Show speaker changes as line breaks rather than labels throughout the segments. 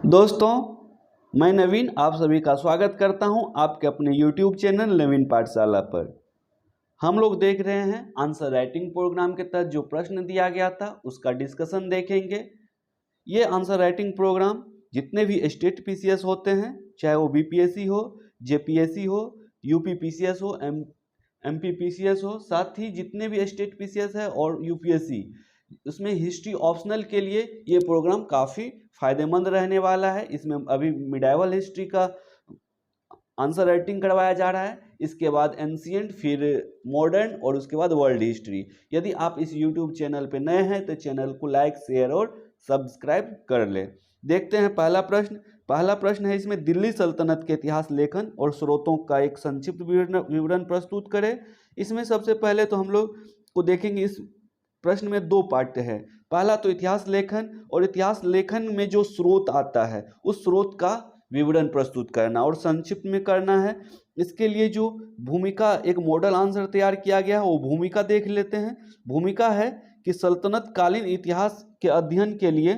दोस्तों, मैं नवीन आप सभी का स्वागत करता हूं आपके अपने YouTube चैनल नवीन पाठशाला पर। हम लोग देख रहे हैं आंसर राइटिंग प्रोग्राम के तहत जो प्रश्न दिया गया था उसका डिस्कशन देखेंगे। ये आंसर राइटिंग प्रोग्राम जितने भी स्टेट पीसीएस होते हैं, चाहे वो बीपीएससी हो, जेपीएससी हो, यूपी पीसीएस हो, एमपी पीसीएस हो, साथ ही जितने भी स्टेट पीसीएस है और यूपीएससी, उसमें हिस्ट्री ऑप्शनल के लिए ये प्रोग्राम काफ़ी फायदेमंद रहने वाला है। इसमें अभी मिडाइवल हिस्ट्री का आंसर राइटिंग करवाया जा रहा है, इसके बाद एंशिएंट, फिर मॉडर्न और उसके बाद वर्ल्ड हिस्ट्री। यदि आप इस यूट्यूब चैनल पे नए हैं तो चैनल को लाइक, शेयर और सब्सक्राइब कर लें। देखते हैं पहला प्रश्न है इसमें, दिल्ली सल्तनत के इतिहास लेखन और स्रोतों का एक संक्षिप्त विवरण प्रस्तुत करें। इसमें सबसे पहले तो हम लोग को देखेंगे, इस प्रश्न में दो पार्ट है। पहला तो इतिहास लेखन, और इतिहास लेखन में जो स्रोत आता है उस स्रोत का विवरण प्रस्तुत करना और संक्षिप्त में करना है। इसके लिए जो भूमिका, एक मॉडल आंसर तैयार किया गया है, वो भूमिका देख लेते हैं। भूमिका है कि सल्तनत कालीन इतिहास के अध्ययन के लिए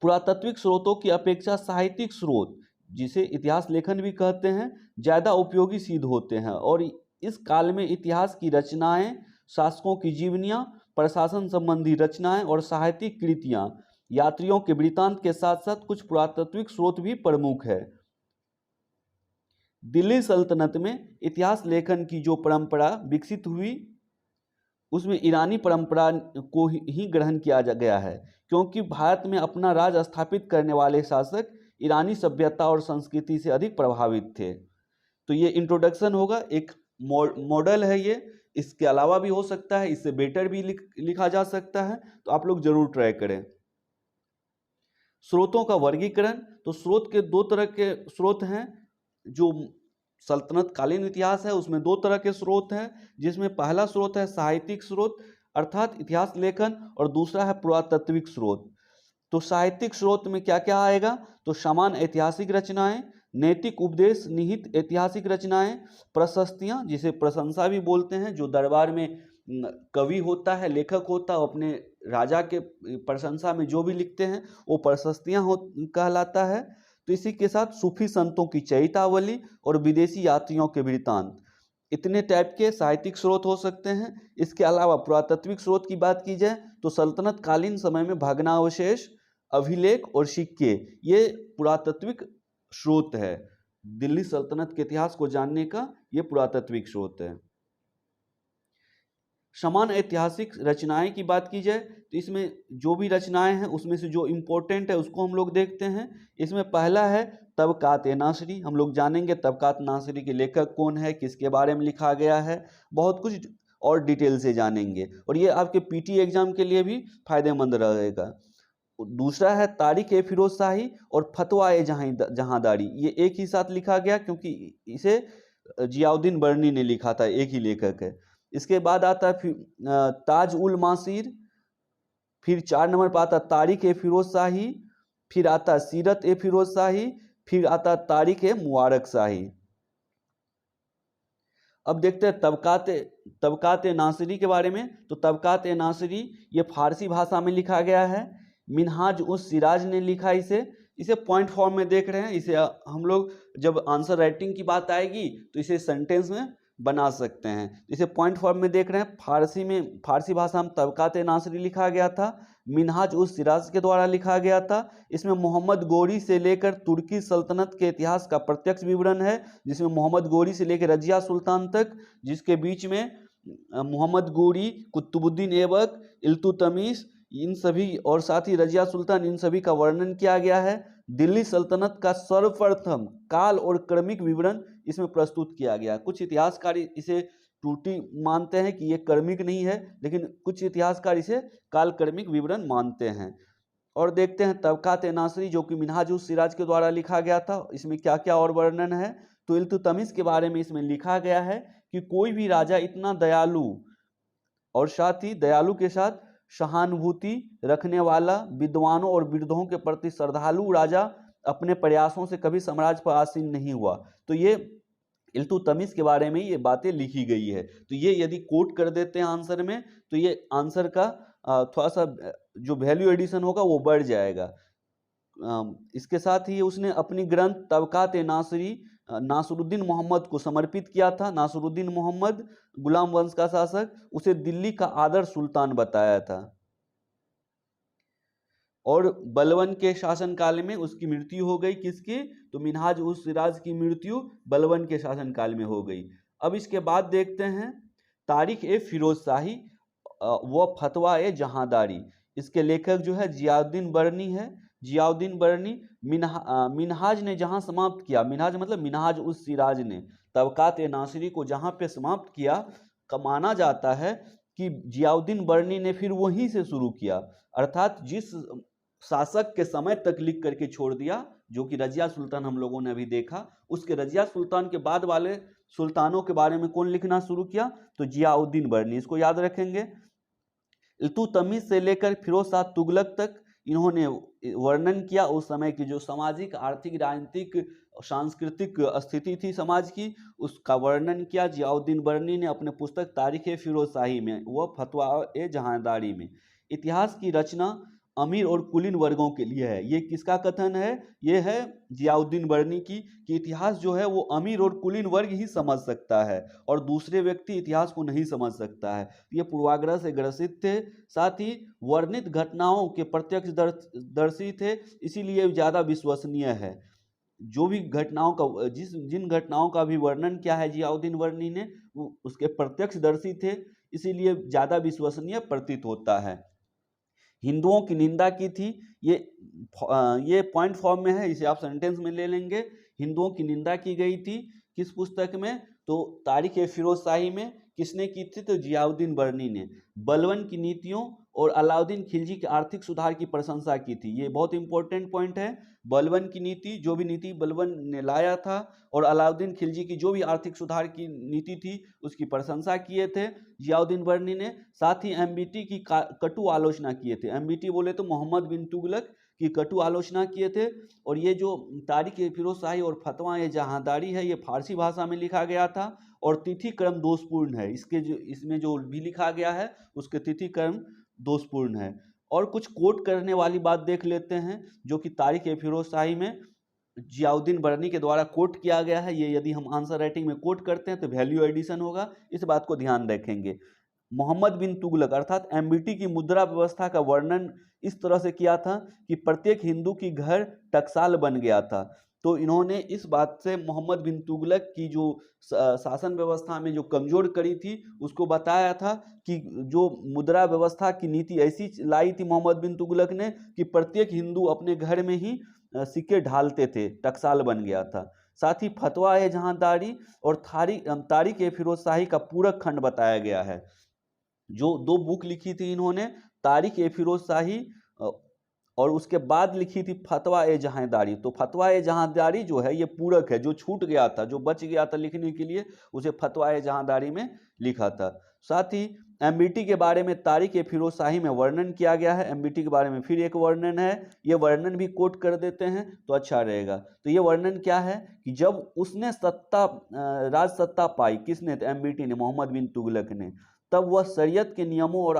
पुरातात्विक स्रोतों की अपेक्षा साहित्यिक स्रोत, जिसे इतिहास लेखन भी कहते हैं, ज़्यादा उपयोगी सिद्ध होते हैं। और इस काल में इतिहास की रचनाएं, शासकों की जीवनियाँ, प्रशासन संबंधी रचनाएं और साहित्यिक कृतियाँ, यात्रियों के वृत्तांत के साथ साथ कुछ पुरातात्विक स्रोत भी प्रमुख है। दिल्ली सल्तनत में इतिहास लेखन की जो परंपरा विकसित हुई उसमें ईरानी परंपरा को ही ग्रहण किया गया है, क्योंकि भारत में अपना राज स्थापित करने वाले शासक ईरानी सभ्यता और संस्कृति से अधिक प्रभावित थे। तो ये इंट्रोडक्शन होगा, एक मॉडल है ये, इसके अलावा भी हो सकता है, इससे बेटर भी लिखा जा सकता है, तो आप लोग जरूर ट्राई करें। स्रोतों का वर्गीकरण, तो स्रोत के दो तरह के स्रोत हैं। जो सल्तनत कालीन इतिहास है उसमें दो तरह के स्रोत हैं, जिसमें पहला स्रोत है साहित्यिक स्रोत अर्थात इतिहास लेखन, और दूसरा है पुरातात्विक स्रोत। तो साहित्यिक स्रोत में क्या क्या आएगा, तो समान ऐतिहासिक रचनाएं, नैतिक उपदेश निहित ऐतिहासिक रचनाएं, प्रशस्तियां, जिसे प्रशंसा भी बोलते हैं, जो दरबार में कवि होता है, लेखक होता है, अपने राजा के प्रशंसा में जो भी लिखते हैं वो प्रशस्तियां कहलाता है। तो इसी के साथ सूफी संतों की चरितावली और विदेशी यात्रियों के वृत्तांत, इतने टाइप के साहित्यिक स्रोत हो सकते हैं। इसके अलावा पुरातात्विक स्रोत की बात की जाए तो सल्तनत कालीन समय में भग्नावशेष, अभिलेख और सिक्के, ये पुरातात्विक स्रोत है। दिल्ली सल्तनत के इतिहास को जानने का ये पुरातात्विक स्रोत है। समान ऐतिहासिक रचनाएं की बात की जाए तो इसमें जो भी रचनाएं हैं उसमें से जो इम्पोर्टेंट है उसको हम लोग देखते हैं। इसमें पहला है तबकात नासिरी। हम लोग जानेंगे तबकात नासिरी के लेखक कौन है, किसके बारे में लिखा गया है, बहुत कुछ और डिटेल से जानेंगे, और ये आपके पीटी एग्जाम के लिए भी फायदेमंद रहेगा। दूसरा है तारीख ए फिरोज शाही और फतवा ए जहांदारी, ये एक ही साथ लिखा गया क्योंकि इसे जियाउद्दीन बर्नी ने लिखा था, एक ही लेखक है। इसके बाद आता है ताज उल मासीर, फिर 4 नंबर पर आता तारीख ए फिरोज शाही, फिर आता सीरत ए फिरोज शाही, फिर आता तारीख ए मुबारक शाही। अब देखते हैं तबकात नासिरी के बारे में। तो तबकात नासिरी ये फारसी भाषा में लिखा गया है, मिनहाज उस सिराज ने लिखा इसे पॉइंट फॉर्म में देख रहे हैं। इसे हम लोग जब आंसर राइटिंग की बात आएगी तो इसे सेंटेंस में बना सकते हैं। इसे पॉइंट फॉर्म में देख रहे हैं। फारसी भाषा में तबकात नासिरी लिखा गया था, मिनहाज उस सिराज के द्वारा लिखा गया था। इसमें मोहम्मद गोरी से लेकर तुर्की सल्तनत के इतिहास का प्रत्यक्ष विवरण है, जिसमें मोहम्मद गोरी से लेकर रजिया सुल्तान तक, जिसके बीच में मोहम्मद गोरी, कुतुबुद्दीन ऐबक, इल्तुतमिश, इन सभी, और साथ ही रजिया सुल्तान, इन सभी का वर्णन किया गया है। दिल्ली सल्तनत का सर्वप्रथम काल और क्रमिक विवरण इसमें प्रस्तुत किया गया। कुछ इतिहासकार इसे त्रुटि मानते हैं कि ये क्रमिक नहीं है, लेकिन कुछ इतिहासकार इसे काल क्रमिक विवरण मानते हैं। और देखते हैं तबकात नासिरी जो कि मिनहाज उस सिराज के द्वारा लिखा गया था, इसमें क्या क्या और वर्णन है। तो इल्तुतमिश के बारे में इसमें लिखा गया है कि कोई भी राजा इतना दयालु और साथ ही दयालु के साथ सहानुभूति रखने वाला, विद्वानों और वृद्धों के प्रति श्रद्धालु राजा अपने प्रयासों से कभी साम्राज्य पर आसीन नहीं हुआ। तो ये इल्तुतमिश के बारे में ये बातें लिखी गई है। तो ये यदि कोट कर देते हैं आंसर में तो ये आंसर का थोड़ा सा जो वैल्यू एडिशन होगा वो बढ़ जाएगा। इसके साथ ही उसने अपनी ग्रंथ तबकात-ए-नासिरी नासिरुद्दीन मोहम्मद को समर्पित किया था। नासिरुद्दीन मोहम्मद गुलाम वंश का शासक, उसे दिल्ली का आदर्श सुल्तान बताया था। और बलबन के शासनकाल में उसकी मृत्यु हो गई। किसकी? तो मिन्हाज उस सिराज की मृत्यु बलबन के शासनकाल में हो गई। अब इसके बाद देखते हैं तारीख ए फिरोज शाही व फतवा ए जहांदारी। इसके लेखक जो है जियाउद्दीन बरनी है। जियाउद्दीन बरनी मिन्हाज ने जहां समाप्त किया, मिन्हाज मतलब मिन्हाज उस सिराज ने तबकात ए नासिरी को जहां पे समाप्त किया, माना जाता है कि जियाउद्दीन बरनी ने फिर वहीं से शुरू किया, अर्थात जिस शासक के समय तक लिख करके छोड़ दिया, जो कि रजिया सुल्तान हम लोगों ने अभी देखा, उसके रजिया सुल्तान के बाद वाले सुल्तानों के बारे में कौन लिखना शुरू किया? तो जियाउद्दीन बरनी। इसको याद रखेंगे। इल्तुतमिश से लेकर फिरोज शाह तुगलक तक इन्होंने वर्णन किया उस समय की जो सामाजिक, आर्थिक, राजनीतिक, सांस्कृतिक स्थिति थी समाज की, उसका वर्णन किया जियाउद्दीन बरनी ने अपने पुस्तक तारीख ए फिरोज शाही में व फतवा ए जहांदारी में। इतिहास की रचना अमीर और कुलीन वर्गों के लिए है। ये किसका कथन है? ये है जियाउद्दीन बरनी की, कि इतिहास जो है वो अमीर और कुलीन वर्ग ही समझ सकता है और दूसरे व्यक्ति इतिहास को नहीं समझ सकता है। ये पूर्वाग्रह से ग्रसित थे, साथ ही वर्णित घटनाओं के प्रत्यक्षदर्शी थे, इसीलिए ज़्यादा विश्वसनीय है। जो भी घटनाओं का जिन घटनाओं का भी वर्णन किया है जियाउद्दीन बरनी ने, वो उसके प्रत्यक्षदर्शी थे, इसीलिए ज़्यादा विश्वसनीय प्रतीत होता है। हिंदुओं की निंदा की थी, ये पॉइंट फॉर्म में है, इसे आप सेंटेंस में ले लेंगे। हिंदुओं की निंदा की गई थी किस पुस्तक में? तो तारीख ए फिरोज शाही में। किसने की थी? तो जियाउद्दीन बरनी ने। बलबन की नीतियों और अलाउद्दीन खिलजी के आर्थिक सुधार की प्रशंसा की थी। ये बहुत इंपॉर्टेंट पॉइंट है। बलबन की नीति, जो भी नीति बलबन ने लाया था, और अलाउद्दीन खिलजी की जो भी आर्थिक सुधार की नीति थी उसकी प्रशंसा किए थे जियाउद्दीन बरनी ने। साथ ही एमबीटी की कटु आलोचना किए थे। एमबीटी बोले तो मोहम्मद बिन तुगलक की कटु आलोचना किए थे। और ये जो तारीख ए फिरोज शाही और फतवा ए जहांदारी है, ये फारसी भाषा में लिखा गया था और तिथि क्रम दोषपूर्ण है। इसमें जो भी लिखा गया है उसके तिथि क्रम दोषपूर्ण है। और कुछ कोट करने वाली बात देख लेते हैं, जो कि तारीख ए फिरोज शाही में जियाउद्दीन बरनी के द्वारा कोट किया गया है। ये यदि हम आंसर राइटिंग में कोट करते हैं तो वैल्यू एडिशन होगा, इस बात को ध्यान रखेंगे। मोहम्मद बिन तुगलक अर्थात एमबीटी की मुद्रा व्यवस्था का वर्णन इस तरह से किया था कि प्रत्येक हिंदू की घर टकसाल बन गया था। तो इन्होंने इस बात से मोहम्मद बिन तुगलक की जो शासन व्यवस्था में जो कमजोर कड़ी थी उसको बताया था कि जो मुद्रा व्यवस्था की नीति ऐसी लाई थी मोहम्मद बिन तुगलक ने कि प्रत्येक हिंदू अपने घर में ही सिक्के ढालते थे, टकसाल बन गया था। साथ ही फतवा ए जहांदारी और तारीख ए फिरोज शाही का पूरक खंड बताया गया है। जो दो बुक लिखी थी इन्होंने, तारीख ए फिरोज शाही और उसके बाद लिखी थी फतवा ए जहांदारी। तो फतवा ए जहांदारी जो है ये पूरक है, जो छूट गया था, जो बच गया था लिखने के लिए, उसे फतवा ए जहांदारी में लिखा था। साथ ही एमबीटी के बारे में तारीख ए फिरोज शाही में वर्णन किया गया है। एमबीटी के बारे में फिर एक वर्णन है, ये वर्णन भी कोट कर देते हैं तो अच्छा रहेगा। तो ये वर्णन क्या है कि जब उसने राज सत्ता पाई, किसने? तो एमबीटी ने, मोहम्मद बिन तुगलक ने, तब वह शरीयत के नियमों और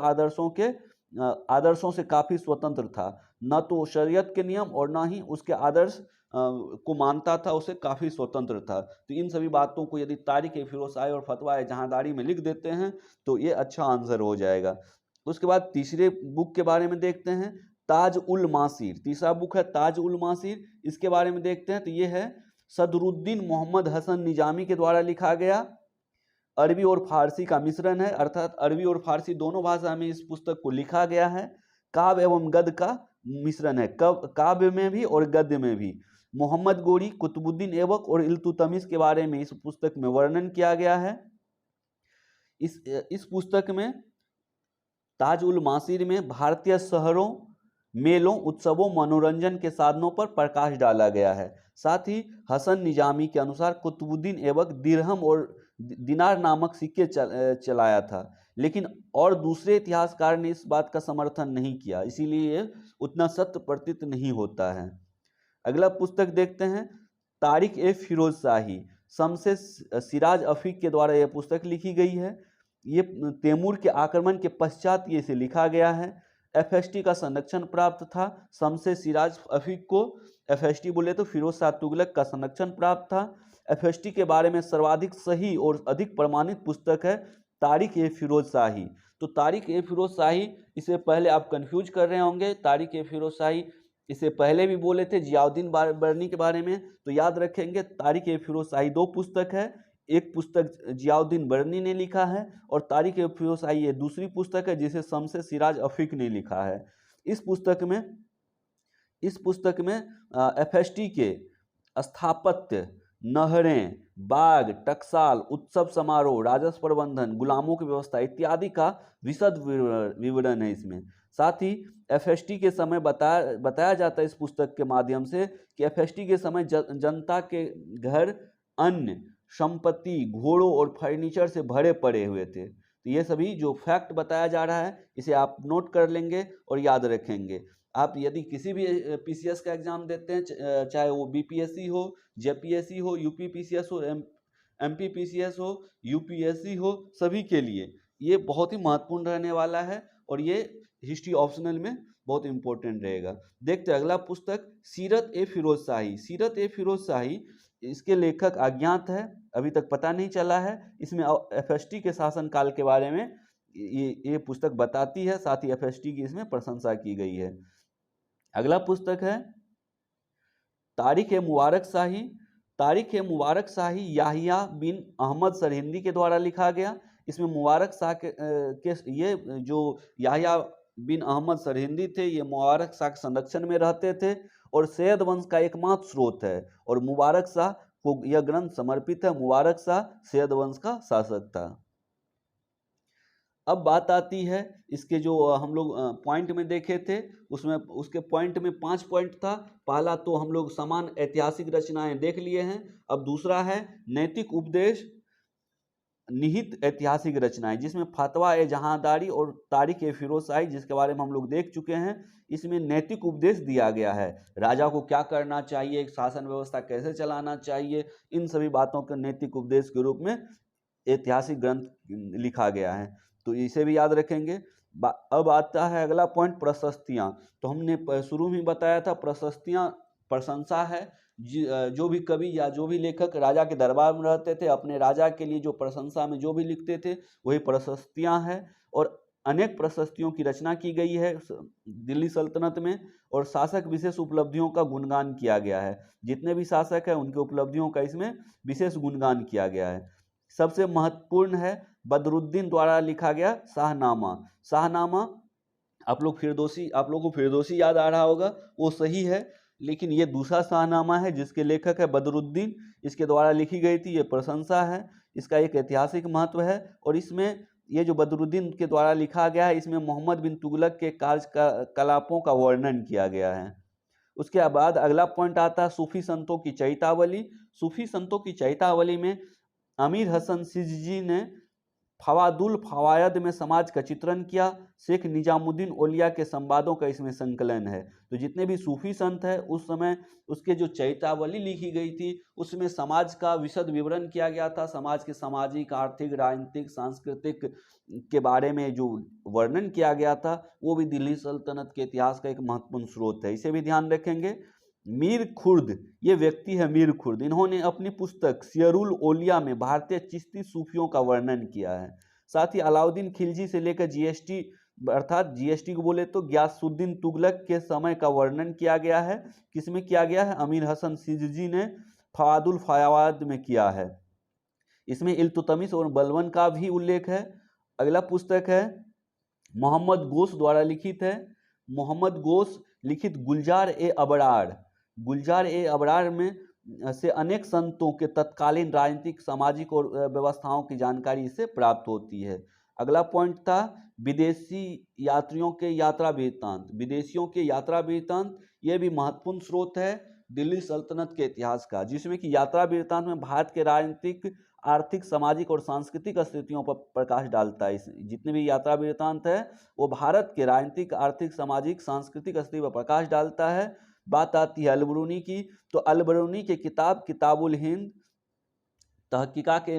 आदर्शों से काफ़ी स्वतंत्र था। न तो शरीयत के नियम और ना ही उसके आदर्श को मानता था, उसे काफ़ी स्वतंत्र था। तो इन सभी बातों को यदि तारीख ए फिरोज शाही और फतवा ए जहांदारी में लिख देते हैं तो ये अच्छा आंसर हो जाएगा। उसके बाद तीसरे बुक के बारे में देखते हैं, ताज उल मासीर। तीसरा बुक है ताज उल मासीर। इसके बारे में देखते हैं तो ये है सदरुद्दीन मोहम्मद हसन निजामी के द्वारा लिखा गया। अरबी और फारसी का मिश्रण है, अर्थात अरबी और फारसी दोनों भाषा में इस पुस्तक को लिखा गया है। काव्य एवं गद्य का मिश्रण है, काव्य में भी और गद्य में भी। मोहम्मद गोरी, कुतुबुद्दीन ऐबक और इल्तुतमिश के बारे में इस पुस्तक में वर्णन किया गया है। इस पुस्तक में ताज उल मासीर में भारतीय शहरों, मेलों, उत्सवों, मनोरंजन के साधनों पर प्रकाश डाला गया है। साथ ही हसन निजामी के अनुसार कुतुबुद्दीन ऐबक दिरहम और दिनार नामक सिक्के चलाया था, लेकिन और दूसरे इतिहासकार ने इस बात का समर्थन नहीं किया, इसीलिए उतना सत्य प्रतीत नहीं होता है। अगला पुस्तक देखते हैं, तारीख ए फिरोज शाही। शमसे सिराज अफीक के द्वारा यह पुस्तक लिखी गई है। ये तैमूर के आक्रमण के पश्चात ये इसे लिखा गया है। एफएसटी का संरक्षण प्राप्त था। शमसे सिराज अफीक को एफएसटी बोले तो फिरोज शाह तुगलक का संरक्षण प्राप्त था। एफएसटी के बारे में सर्वाधिक सही और अधिक प्रमाणित पुस्तक है तारीख ए फिरोज शाही। तो तारीख ए फिरोज शाही, इसे पहले आप कंफ्यूज कर रहे होंगे, तारीख ए फिरोज शाही इसे पहले भी बोले थे जियाउद्दीन बरनी के बारे में, तो याद रखेंगे तारीख ए फिरोज शाही दो पुस्तक है, एक पुस्तक जियाउद्दीन बरनी ने लिखा है और तारीख ए फिरोज शाही ये दूसरी पुस्तक है जिसे शमसे सिराज अफीक ने लिखा है। इस पुस्तक में एफएसटी के स्थापत्य, नहरें, बाग, टकसाल, उत्सव समारोह, राजस्व प्रबंधन, गुलामों की व्यवस्था इत्यादि का विशद विवरण है इसमें। साथ ही एफएसटी के समय बताया जाता है इस पुस्तक के माध्यम से कि एफएसटी के समय जनता के घर अन्न, संपत्ति, घोड़ों और फर्नीचर से भरे पड़े हुए थे। तो ये सभी जो फैक्ट बताया जा रहा है इसे आप नोट कर लेंगे और याद रखेंगे। आप यदि किसी भी पीसीएस का एग्जाम देते हैं, चाहे वो बीपीएससी हो, जेपीएससी हो, यूपी पीसीएस हो, एमपी पीसीएस हो, यूपीएससी हो, सभी के लिए ये बहुत ही महत्वपूर्ण रहने वाला है और ये हिस्ट्री ऑप्शनल में बहुत इंपॉर्टेंट रहेगा। देखते हैं अगला पुस्तक, सीरत ए फिरोज शाही। सीरत ए फिरोज शाही, इसके लेखक अज्ञात है, अभी तक पता नहीं चला है। इसमें एफएसटी के शासनकाल के बारे में ये पुस्तक बताती है, साथ ही एफएसटी की इसमें प्रशंसा की गई है। अगला पुस्तक है तारीख ए मुबारक शाही। तारीख ए मुबारक शाही याहिया बिन अहमद सरहिंदी के द्वारा लिखा गया। इसमें मुबारक शाह के ये जो याहिया बिन अहमद सरहिंदी थे, ये मुबारक शाह के संरक्षण में रहते थे और सैयद वंश का एकमात्र स्रोत है और मुबारक शाह को यह ग्रंथ समर्पित है। मुबारक शाह सैयद वंश का शासक था। अब बात आती है इसके जो हम लोग पॉइंट में देखे थे, उसमें उसके पॉइंट में 5 पॉइंट था। पहला तो हम लोग समान ऐतिहासिक रचनाएं देख लिए हैं। अब दूसरा है नैतिक उपदेश निहित ऐतिहासिक रचनाएं, जिसमें फतवा ए जहांदारी और तारीख ए फिरोज शाही, जिसके बारे में हम लोग देख चुके हैं। इसमें नैतिक उपदेश दिया गया है, राजा को क्या करना चाहिए, शासन व्यवस्था कैसे चलाना चाहिए, इन सभी बातों के नैतिक उपदेश के रूप में ऐतिहासिक ग्रंथ लिखा गया है, तो इसे भी याद रखेंगे। अब आता है अगला पॉइंट, प्रशस्तियाँ। तो हमने शुरू में बताया था प्रशस्तियाँ प्रशंसा है। जो भी कवि या जो भी लेखक राजा के दरबार में रहते थे, अपने राजा के लिए जो प्रशंसा में जो भी लिखते थे वही प्रशस्तियाँ हैं। और अनेक प्रशस्तियों की रचना की गई है दिल्ली सल्तनत में और शासक विशेष उपलब्धियों का गुणगान किया गया है। जितने भी शासक हैं उनके उपलब्धियों का इसमें विशेष गुणगान किया गया है। सबसे महत्वपूर्ण है बदरुद्दीन द्वारा लिखा गया शाहनामा। शाहनामा आप लोगों को फिरदौसी याद आ रहा होगा, वो सही है, लेकिन ये दूसरा शाहनामा है जिसके लेखक है बदरुद्दीन, इसके द्वारा लिखी गई थी, ये प्रशंसा है, इसका एक ऐतिहासिक महत्व है। और इसमें ये जो बदरुद्दीन के द्वारा लिखा गया है, इसमें मोहम्मद बिन तुगलक के कार्यकलापों का वर्णन किया गया है। उसके बाद अगला पॉइंट आता है सूफी संतों की चरितावली। सूफी संतों की चरितावली में अमीर हसन सिजजी ने फवादुल फवायद में समाज का चित्रण किया। शेख निजामुद्दीन औलिया के संवादों का इसमें संकलन है। तो जितने भी सूफी संत हैं उस समय उसके जो चरितावली लिखी गई थी उसमें समाज का विशद विवरण किया गया था। समाज के सामाजिक, आर्थिक, राजनीतिक, सांस्कृतिक के बारे में जो वर्णन किया गया था वो भी दिल्ली सल्तनत के इतिहास का एक महत्वपूर्ण स्रोत है, इसे भी ध्यान रखेंगे। मीर खुर्द, ये व्यक्ति है मीर खुर्द, इन्होंने अपनी पुस्तक सियरुल ओलिया में भारतीय चिश्ती सूफियों का वर्णन किया है। साथ ही अलाउद्दीन खिलजी से लेकर जीएसटी अर्थात जीएसटी को बोले तो गियासुद्दीन तुगलक के समय का वर्णन किया गया है। किसमें किया गया है? अमीर हसन सिजजी ने फवादुल फवायद में किया है। इसमें इल्तुतमिश और बलबन का भी उल्लेख है। अगला पुस्तक है मोहम्मद गोश द्वारा लिखित है। मोहम्मद गोश लिखित गुलजार ए अबरार। गुलजार ए अबरार में से अनेक संतों के तत्कालीन राजनीतिक, सामाजिक और व्यवस्थाओं की जानकारी इससे प्राप्त होती है। अगला पॉइंट था विदेशी यात्रियों के यात्रा वृत्तांत। विदेशियों के यात्रा वृत्तांत ये भी महत्वपूर्ण स्रोत है दिल्ली सल्तनत के इतिहास का, जिसमें कि यात्रा वृत्तांत में भारत के राजनीतिक, आर्थिक, सामाजिक और सांस्कृतिक स्थितियों पर प्रकाश डालता है। जितने भी यात्रा वृत्तांत है वो भारत के राजनीतिक, आर्थिक, सामाजिक, सांस्कृतिक स्थिति पर प्रकाश डालता है। बात आती है अलबरूनी की, तो अलबरूनी के किताब किताबुल हिंद, तहकीका के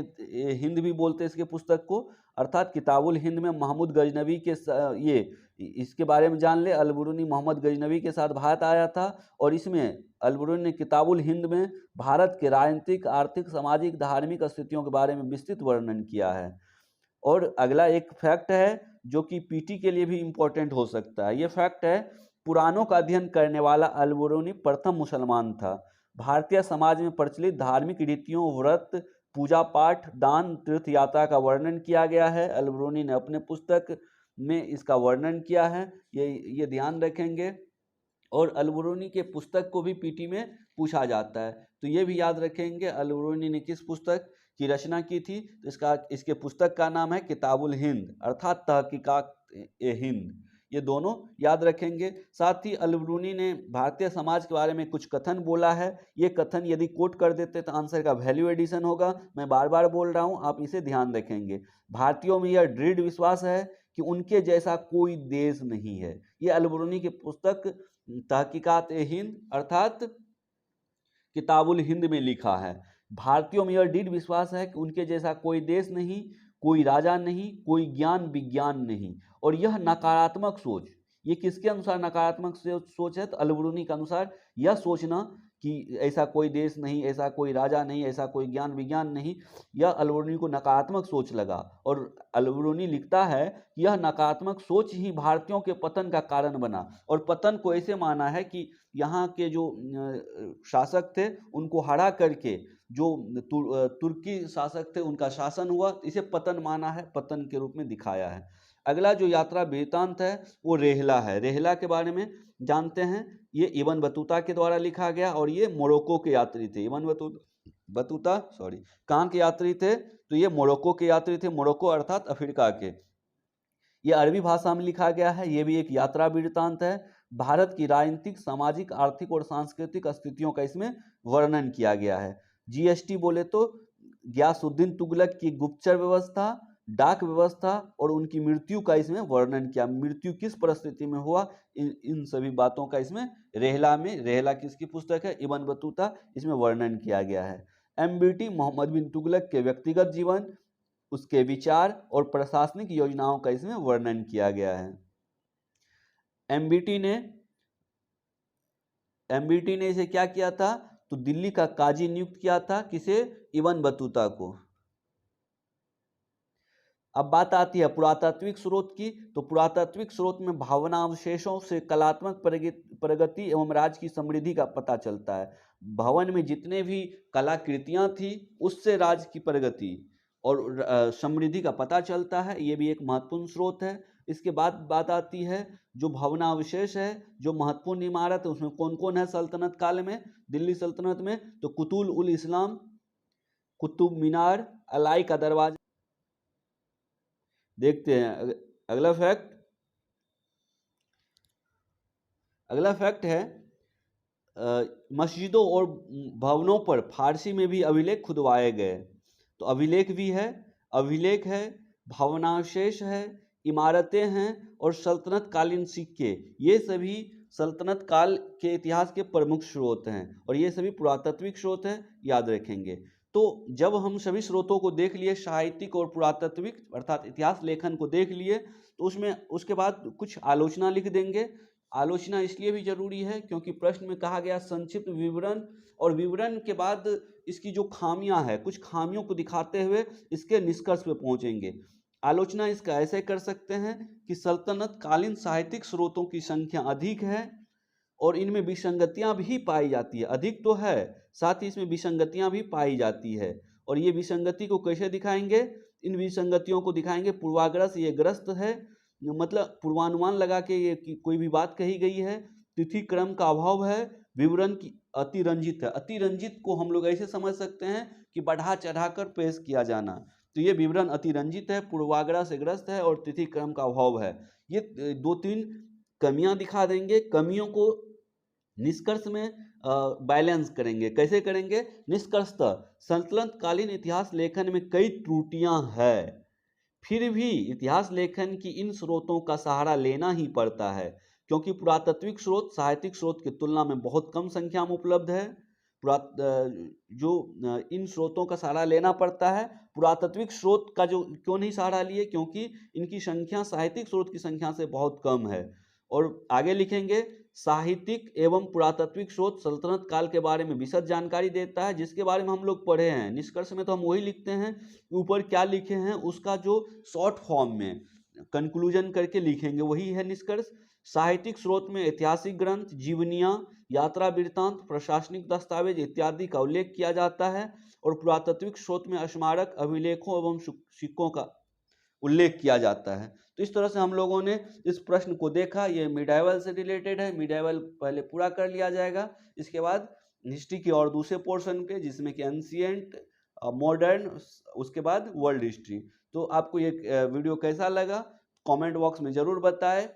हिंद भी बोलते हैं इसके पुस्तक को, अर्थात किताबुल हिंद में महमूद गजनवी के ये इसके बारे में जान ले। अल-बरूनी मोहम्मद गजनवी के साथ भारत आया था और इसमें अल-बरूनी ने किताबुल हिंद में भारत के राजनीतिक, आर्थिक, सामाजिक, धार्मिक स्थितियों के बारे में विस्तृत वर्णन किया है। और अगला एक फैक्ट है जो कि पीटी के लिए भी इम्पोर्टेंट हो सकता है। ये फैक्ट है, पुराणों का अध्ययन करने वाला अल-बरूनी प्रथम मुसलमान था। भारतीय समाज में प्रचलित धार्मिक रीतियों, व्रत, पूजा पाठ, दान, तीर्थ यात्रा का वर्णन किया गया है। अल-बरूनी ने अपने पुस्तक में इसका वर्णन किया है, ये ध्यान रखेंगे। और अल-बरूनी के पुस्तक को भी पीटी में पूछा जाता है, तो ये भी याद रखेंगे अल-बरूनी ने किस पुस्तक की रचना की थी। तो इसके पुस्तक का नाम है किताबुल हिंद अर्थात तहकीकात-ए-हिंद, ये दोनों याद रखेंगे। साथ ही अल-बरूनी ने भारतीय समाज के बारे में कुछ कथन बोला है। ये कथन यदि कोट कर देते तो आंसर का वैल्यू एडिशन होगा। मैं बार बार बोल रहा हूँ, आप इसे ध्यान रखेंगे। भारतीयों में यह दृढ़ विश्वास है कि उनके जैसा कोई देश नहीं है। ये अल-बरूनी की पुस्तक तहकीकात-ए-हिंद अर्थात किताबुल हिंद में लिखा है। भारतीयों में यह दृढ़ विश्वास है कि उनके जैसा कोई देश नहीं, कोई राजा नहीं, कोई ज्ञान विज्ञान नहीं। और यह नकारात्मक सोच, ये किसके अनुसार नकारात्मक सोच है? तो अल-बरूनी के अनुसार यह सोचना कि ऐसा कोई देश नहीं, ऐसा कोई राजा नहीं, ऐसा कोई ज्ञान विज्ञान नहीं, यह अल-बरूनी को नकारात्मक सोच लगा। और अल-बरूनी लिखता है कि यह नकारात्मक सोच ही भारतीयों के पतन का कारण बना। और पतन को ऐसे माना है कि यहाँ के जो शासक थे उनको हरा करके जो तुर्की शासक थे उनका शासन हुआ, इसे पतन माना है, पतन के रूप में दिखाया है। अगला जो यात्रा वृत्तांत है वो रेहला है। रेहला के बारे में जानते हैं, ये इब्न बतूता के द्वारा लिखा गया और ये मोरक्को के यात्री थे। इब्न बतूता कहाँ के यात्री थे? तो ये मोरक्को के यात्री थे, मोरक्को अर्थात अफ्रीका के। ये अरबी भाषा में लिखा गया है, ये भी एक यात्रा वृत्तांत है। भारत की राजनीतिक, सामाजिक, आर्थिक और सांस्कृतिक स्थितियों का इसमें वर्णन किया गया है। जीएसटी बोले तो गियासुद्दीन तुगलक की गुप्तचर व्यवस्था, डाक व्यवस्था और उनकी मृत्यु का इसमें वर्णन किया। मृत्यु किस परिस्थिति में हुआ, इन सभी बातों का इसमें रेहला किसकी पुस्तक है? इब्न बतूता, इसमें वर्णन किया गया है। एमबीटी मोहम्मद बिन तुगलक के व्यक्तिगत जीवन, उसके विचार और प्रशासनिक योजनाओं का इसमें वर्णन किया गया है। एमबीटी ने इसे क्या किया था? तो दिल्ली का काजी नियुक्त किया था, किसे? इब्न बतूता को। अब बात आती है पुरातात्विक स्रोत की। तो पुरातात्विक स्रोत में भावना अवशेषों से कलात्मक प्रगति एवं राज्य की समृद्धि का पता चलता है। भवन में जितने भी कलाकृतियां थी उससे राज्य की प्रगति और समृद्धि का पता चलता है, ये भी एक महत्वपूर्ण स्रोत है। इसके बाद बात आती है जो भवनावशेष है, जो महत्वपूर्ण इमारत है, उसमें कौन कौन है सल्तनत काल में, दिल्ली सल्तनत में? तो कुतुल उल इस्लाम, कुतुब मीनार, अलाई का दरवाजा। देखते हैं अगला फैक्ट है मस्जिदों और भवनों पर फारसी में भी अभिलेख खुदवाए गए। तो अभिलेख भी है, अभिलेख है, भवनावशेष है, इमारतें हैं और सल्तनत कालीन सिक्के, ये सभी सल्तनत काल के इतिहास के प्रमुख स्रोत हैं और ये सभी पुरातात्विक स्रोत हैं, याद रखेंगे। तो जब हम सभी स्रोतों को देख लिए, साहित्यिक और पुरातात्विक अर्थात इतिहास लेखन को देख लिए, तो उसके बाद कुछ आलोचना लिख देंगे। आलोचना इसलिए भी जरूरी है क्योंकि प्रश्न में कहा गया संक्षिप्त विवरण, और विवरण के बाद इसकी जो खामियां हैं, कुछ खामियों को दिखाते हुए इसके निष्कर्ष पे पहुंचेंगे। आलोचना इसका ऐसे कर सकते हैं कि सल्तनत कालीन साहित्यिक स्रोतों की संख्या अधिक है और इनमें विसंगतियां भी पाई जाती है। अधिक तो है, साथ ही इसमें विसंगतियां भी पाई जाती है। और ये विसंगति को कैसे दिखाएंगे? इन विसंगतियों को दिखाएंगे पूर्वाग्रह से ये ग्रस्त है, मतलब पूर्वानुमान लगा के ये कोई भी बात कही गई है। तिथि क्रम का अभाव है, विवरण की अतिरंजित है। अतिरंजित को हम लोग ऐसे समझ सकते हैं कि बढ़ा चढ़ाकर पेश किया जाना। तो ये विवरण अतिरंजित है, पूर्वाग्रह से ग्रस्त है और तिथि क्रम का अभाव है। ये 2-3 कमियां दिखा देंगे। कमियों को निष्कर्ष में बैलेंस करेंगे। कैसे करेंगे? निष्कर्षतः सल्तनत कालीन इतिहास लेखन में कई त्रुटियां हैं, फिर भी इतिहास लेखन की इन स्रोतों का सहारा लेना ही पड़ता है क्योंकि पुरातात्विक स्रोत साहित्यिक स्रोत की तुलना में बहुत कम संख्या में उपलब्ध है। इन स्रोतों का सहारा लेना पड़ता है। पुरातात्विक स्रोत का जो क्यों नहीं सहारा लिए, क्योंकि इनकी संख्या साहित्यिक स्रोत की संख्या से बहुत कम है। और आगे लिखेंगे, साहित्यिक एवं पुरातात्विक स्रोत सल्तनत काल के बारे में विशद जानकारी देता है, जिसके बारे में हम लोग पढ़े हैं। निष्कर्ष में तो हम वही लिखते हैं, ऊपर क्या लिखे हैं उसका जो शॉर्ट फॉर्म में कंक्लूजन करके लिखेंगे, वही है निष्कर्ष। साहित्यिक स्रोत में ऐतिहासिक ग्रंथ, जीवनियाँ, यात्रा वृत्तांत, प्रशासनिक दस्तावेज इत्यादि का उल्लेख किया जाता है। और पुरातात्विक स्रोत में स्मारक, अभिलेखों एवं सिक्कों का उल्लेख किया जाता है। तो इस तरह से हम लोगों ने इस प्रश्न को देखा। ये मिडाइवल से रिलेटेड है, मिडाइवल पहले पूरा कर लिया जाएगा। इसके बाद हिस्ट्री के और दूसरे पोर्शन पे, जिसमें कि एंशिएंट, मॉडर्न, उसके बाद वर्ल्ड हिस्ट्री। तो आपको ये वीडियो कैसा लगा कमेंट बॉक्स में ज़रूर बताएं।